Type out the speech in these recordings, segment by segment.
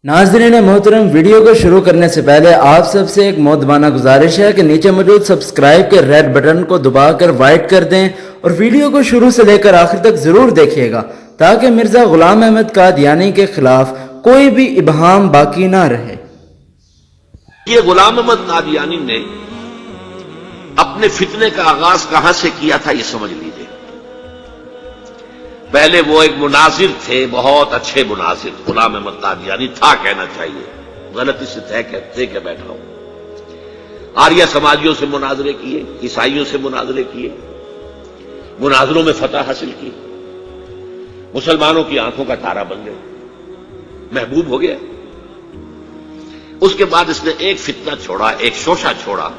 नाज़रीन मोहतरम, वीडियो को शुरू करने से पहले आप सबसे एक मोदबाना गुजारिश है कि नीचे मौजूद सब्सक्राइब के रेड बटन को दबाकर वाइट कर दें और वीडियो को शुरू से लेकर आखिर तक जरूर देखिएगा ताकि मिर्जा गुलाम अहमद कादियानी के खिलाफ कोई भी इबहाम बाकी ना रहे। ये गुलाम अहमद कादियानी ने अपने फितने का आगाज कहां से किया था, ये समझ लीजिए। पहले वो एक मुनाजिर थे, बहुत अच्छे मुनाजिर। गुलाम अहमद कादियानी था कहना चाहिए, गलती से तय के बैठा हूं। आर्य समाजियों से मुनाजरे किए, ईसाइयों से मुनाजरे किए, मुनाजरों में फतह हासिल की, मुसलमानों की आंखों का तारा बन गए, महबूब हो गया। उसके बाद इसने एक फितना छोड़ा, एक शोशा छोड़ा।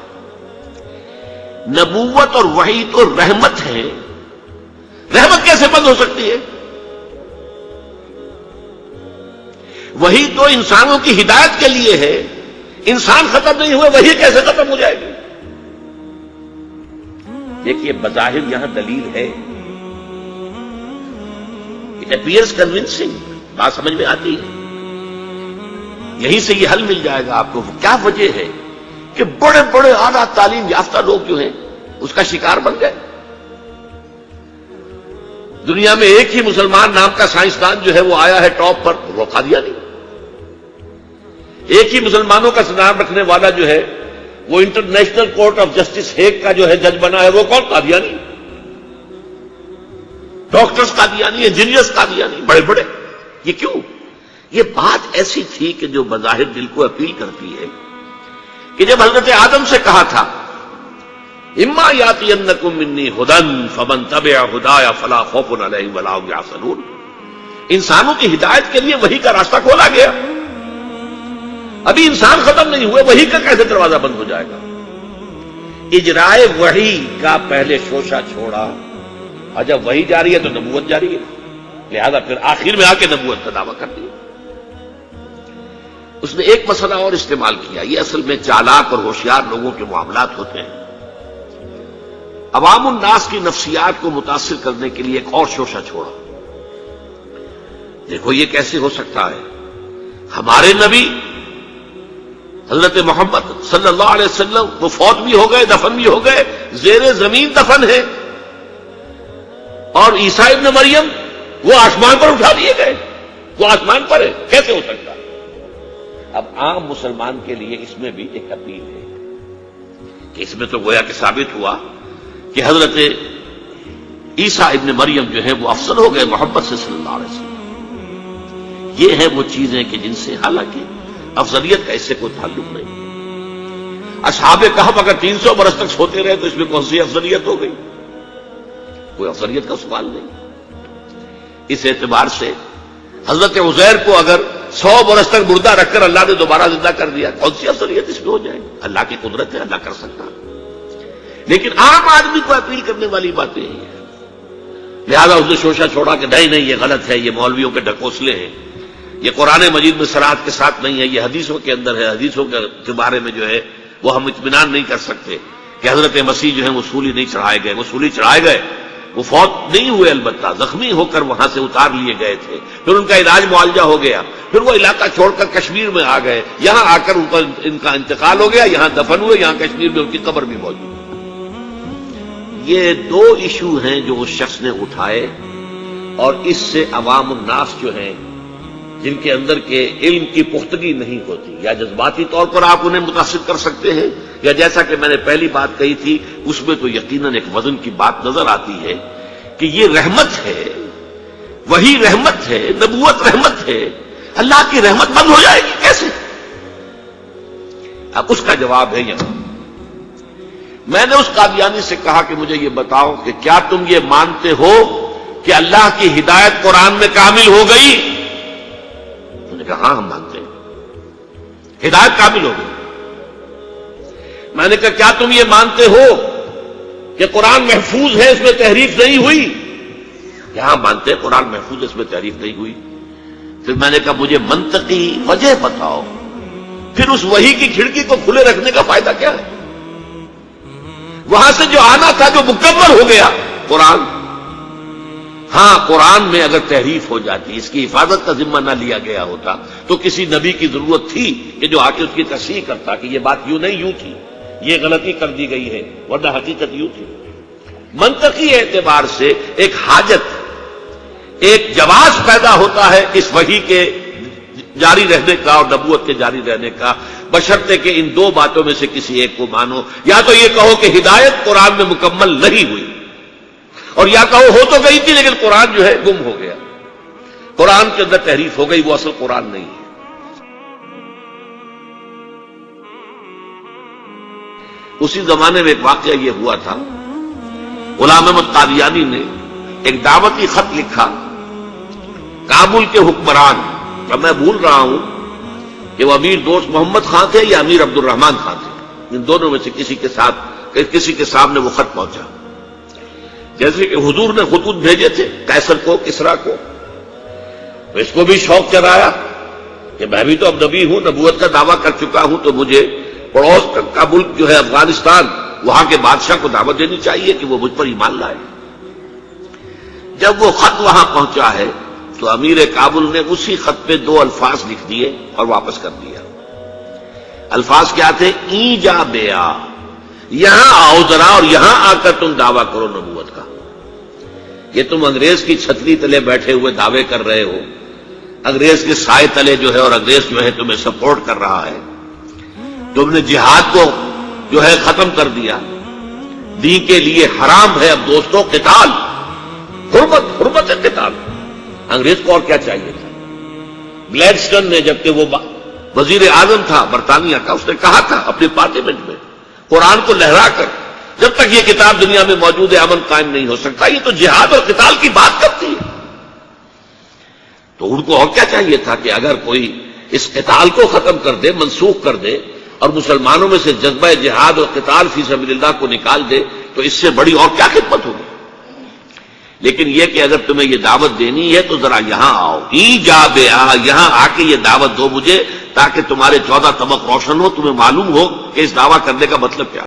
नबूवत और वही तो रहमत है, रहमत कैसे बंद हो सकती है? वही तो इंसानों की हिदायत के लिए है, इंसान खत्म नहीं हुए, वही कैसे खत्म हो जाएगी? देखिए, बजाहिर यहां दलील है, इट अपीयर्स कन्विंसिंग, बात समझ में आती है। यहीं से यह हल मिल जाएगा आपको। क्या वजह है कि बड़े बड़े आला तालीम याफ्ता लोग जो हैं उसका शिकार बन गए। दुनिया में एक ही मुसलमान नाम का साइंसदान जो है वो आया है टॉप पर, वो कादियानी। एक ही मुसलमानों का नाम रखने वाला जो है वो international court of justice Hague का जो है जज बना है, वो कौन? कादियानी। डॉक्टर्स कादियानी, इंजीनियर्स कादियानी, बड़े बड़े। ये क्यों? ये बात ऐसी थी कि जो बज़ाहिर दिल को अपील करती है कि जब हजरत आदम से कहा था, इम्मा यातियन्नकुम मिन्नी हुदन फमन तबिअ हुदाया फला खौफुन अलैहिम वला हुम यहज़नून, इंसानों की हिदायत के लिए वही का रास्ता खोला गया। अभी इंसान खत्म नहीं हुए, वही का कैसे दरवाजा बंद हो जाएगा? इजराए वही का पहले शोशा छोड़ा, और जब वही जारी है तो नबूवत जारी है, लिहाजा फिर आखिर में आके नबूवत का दावा कर दिया। उसने एक मसला और इस्तेमाल किया। ये असल में चालाक और होशियार लोगों के मामलात होते हैं। अवामुन नास की नफ्सियात को मुतासिर करने के लिए एक और शोशा छोड़ा। देखो ये कैसे हो सकता है? हमारे नबी हजरत मोहम्मद सल्लल्लाहु अलैहि वसल्लम वो फौत भी हो गए, दफन भी हो गए, जेरे जमीन दफन है, और ईसा इब्न मरियम वो आसमान पर उठा दिए गए, वो आसमान पर है। कैसे हो सकता? अब आम मुसलमान के लिए इसमें भी एक अपील है कि इसमें तो गोया कि साबित हुआ कि हजरत ईसा इब्न मरियम जो है वो अफसल हो गए मोहम्मद से सल्लल्लाहु अलैहि वसल्लम। ये है वो चीजें कि जिनसे हालांकि अफजलियत का इससे कोई ताल्लुक नहीं। असहाबे कहफ अगर 300 बरस तक सोते रहे तो इसमें कौन सी अफजलियत हो गई? कोई अफजलियत का सवाल नहीं। इस एतबार से हजरत उजैर को अगर 100 बरस तक मुर्दा रखकर अल्लाह ने दोबारा जिंदा कर दिया, कौन सी अफजलियत इसमें हो जाए? अल्लाह की कुदरत है, अल्लाह कर सकता। लेकिन आम आदमी को अपील करने वाली बातें हैं, लिहाजा उसने शोशा छोड़ा कि नहीं नहीं ये गलत है, ये मौलवियों के ढकोसले हैं, ये कुरान मजीद में सराहत के साथ नहीं है, ये हदीसों के अंदर है। हदीसों के बारे में जो है वो हम इत्मीनान नहीं कर सकते कि हजरत मसीह जो है वो सूली नहीं चढ़ाए गए। वो सूली चढ़ाए गए, वो फौत नहीं हुए, अलबत्ता जख्मी होकर वहां से उतार लिए गए थे। फिर उनका इलाज मुआवजा हो गया, फिर वो इलाका छोड़कर कश्मीर में आ गए, यहां आकर इनका इंतकाल हो गया, यहां दफन हुए, यहां कश्मीर में उनकी कब्र भी मौजूद। ये दो इशू हैं जो उस शख्स ने उठाए, और इससे अवाम उन्नास जो हैं जिनके अंदर के इल्म की पुख्तगी नहीं होती, या जज्बाती तौर पर आप उन्हें मुतासिर कर सकते हैं, या जैसा कि मैंने पहली बात कही थी उसमें तो यकीनन एक वजन की बात नजर आती है कि ये रहमत है, वही रहमत है, नबूवत रहमत है, अल्लाह की रहमत बंद हो जाएगी कैसे? अब उसका जवाब है यहां। मैंने उस कादियानी से कहा कि मुझे ये बताओ कि क्या तुम ये मानते हो कि अल्लाह की हिदायत कुरान में कामिल हो गई? उन्होंने कहा हाँ हम मानते हैं, हिदायत कामिल हो गई। मैंने कहा क्या तुम ये मानते हो कि कुरान महफूज है, इसमें तहरीफ नहीं हुई? यहां मानते हैं कुरान महफूज है, इसमें तहरीफ नहीं हुई। फिर मैंने कहा मुझे मंतकी वजह बताओ, फिर उस वही की खिड़की को खुले रखने का फायदा क्या है? वहां से जो आना था, जो मुकम्मल हो गया कुरान, ہاں قرآن میں اگر تحریف ہو جاتی، اس کی حفاظت کا ذمہ نہ لیا گیا ہوتا تو کسی نبی کی ضرورت تھی کہ جو آ کے اس کی تصحیح کرتا کہ یہ بات یوں نہیں یوں تھی، یہ غلطی کر دی گئی ہے، ورنہ حقیقت یوں تھی۔ منطقی اعتبار سے ایک حاجت، ایک جواز پیدا ہوتا ہے اس وحی کے جاری رہنے کا اور نبوت کے جاری رہنے کا، بشرطے کہ ان دو باتوں میں سے کسی ایک کو مانو، یا تو یہ کہو کہ ہدایت قرآن میں مکمل نہیں ہوئی، اور یا کہو ہو تو گئی تھی لیکن قرآن جو ہے گم ہو گیا، قرآن کے اندر تحریف ہو گئی، وہ اصل قرآن نہیں ہے۔ اسی زمانے میں ایک واقعہ یہ ہوا تھا، غلام احمد قادیانی نے ایک دعوتی خط لکھا کابل کے حکمران، اب میں بھول رہا ہوں کہ وہ امیر دوست محمد خان تھے یا امیر عبد الرحمان خان تھے، ان دونوں میں سے کسی کے سامنے وہ خط پہنچا، جیسے کہ حضور نے خطوط بھیجے تھے قیصر کو، کسریٰ کو، تو اس کو بھی شوق چڑھایا کہ میں بھی تو اب نبی ہوں، نبوت کا دعویٰ کر چکا ہوں، تو مجھے پڑوس کا ملک جو ہے افغانستان، وہاں کے بادشاہ کو دعوت دینی چاہیے کہ وہ مجھ پر ایمان لائے۔ جب وہ خط وہاں پہنچا ہے تو امیر کابل نے اسی خط پہ 2 الفاظ لکھ دیے اور واپس کر دیا۔ الفاظ کیا تھے؟ ای جا بیا، یہاں آؤ ذرا اور یہاں آ کر تم دعویٰ کرو نبوت کا۔ یہ تم انگریز کی چھتری تلے بیٹھے ہوئے دعوے کر رہے ہو، انگریز کے سائے تلے جو ہے، اور انگریز جو ہے تمہیں سپورٹ کر رہا ہے، تم نے جہاد کو جو ہے ختم کر دیا، دین کے لیے حرام ہے اب دوستوں قتال، حرمت قتال۔ انگریز کو اور کیا چاہیے تھا؟ گلیڈسٹن نے، جبکہ وہ وزیر اعظم تھا برطانیہ کا، اس نے کہا تھا اپنے پارلیمنٹ میں قرآن کو لہرا کر، جب تک یہ کتاب دنیا میں موجود ہے امن قائم نہیں ہو سکتا، یہ تو جہاد اور قتال کی بات کرتی ہے۔ تو ان کو اور کیا چاہیے تھا کہ اگر کوئی اس قتال کو ختم کر دے، منسوخ کر دے، اور مسلمانوں میں سے جذبہ جہاد اور قتال فی سبیل اللہ کو نکال دے، تو اس سے بڑی اور کیا خدمت ہوگی؟ لیکن یہ کہ اگر تمہیں یہ دعوت دینی ہے تو ذرا یہاں آؤ، ای جا بے آ، یہاں آ کے یہ دعوت دو مجھے، تاکہ تمہارے 14 طبق روشن ہو، تمہیں معلوم ہو کہ اس دعویٰ کرنے کا مطلب کیا۔